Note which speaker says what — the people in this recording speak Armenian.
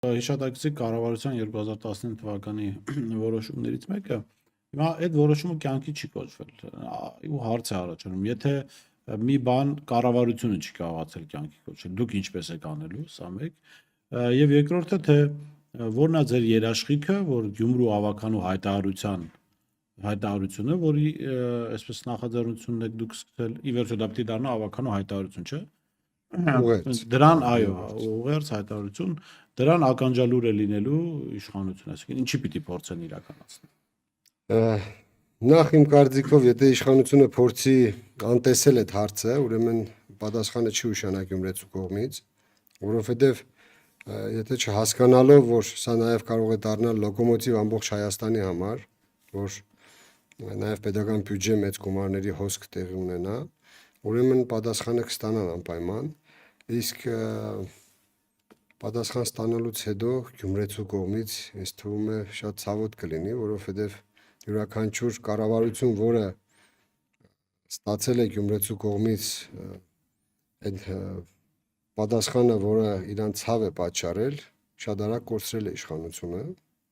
Speaker 1: Հիշատակեցի կառավարության 2015 թվականի որոշումներից մեկը, հիմա այդ որոշումը կյանքի չի կոչվել, ու հարց է առաջանում, եթե մի բան կառավարությունը չի կարողացել կյանքի կոչել, դուք ինչպես եք անելու, սա մեկ, եւ երկրորդը թե որն է ձեր երաշխիքը, որ Գյումրու ավականու հայտարարությունը, որի այսպես նախաձեռնությունն եք դուք սկսել, ի վերջո դա պիտի դառնա ավականու հայտարարություն, չէ՞։ Դրան այո, ուղերձ հայտարարություն, դրան ականջալուր է լինելու իշխանությունը, այսինքն ինչի պիտի փորձեն իրականացնել։
Speaker 2: Նախ իմ կարծիքով, եթե իշխանությունը փորձի անտեսել այդ հարցը, ուրեմն պատասխանը չի ուշանա գյումրեցու կողմից, որովհետև եթե չհասկանալով, որ սա նաև կարող է դառնալ լոկոմոտիվ ամբողջ Հայաստանի համար, որ նաև պետական բյուջե մեծ գումարների հոսք տեղի ունենա, ուրեմն պատասխանը կստանան անպայման, իսկ պատասխան ստանալուց հետո գյումրեցու կողմից ինձ թվում է շատ ցավոտ կլինի, որովհետև յուրաքանչյուր կառավարություն, որը ստացել է գյումրեցու կողմից այդ պատասխանը, որը իրան ցավ է պատճառել, շատ արագ կորցրել է իշխանությունը,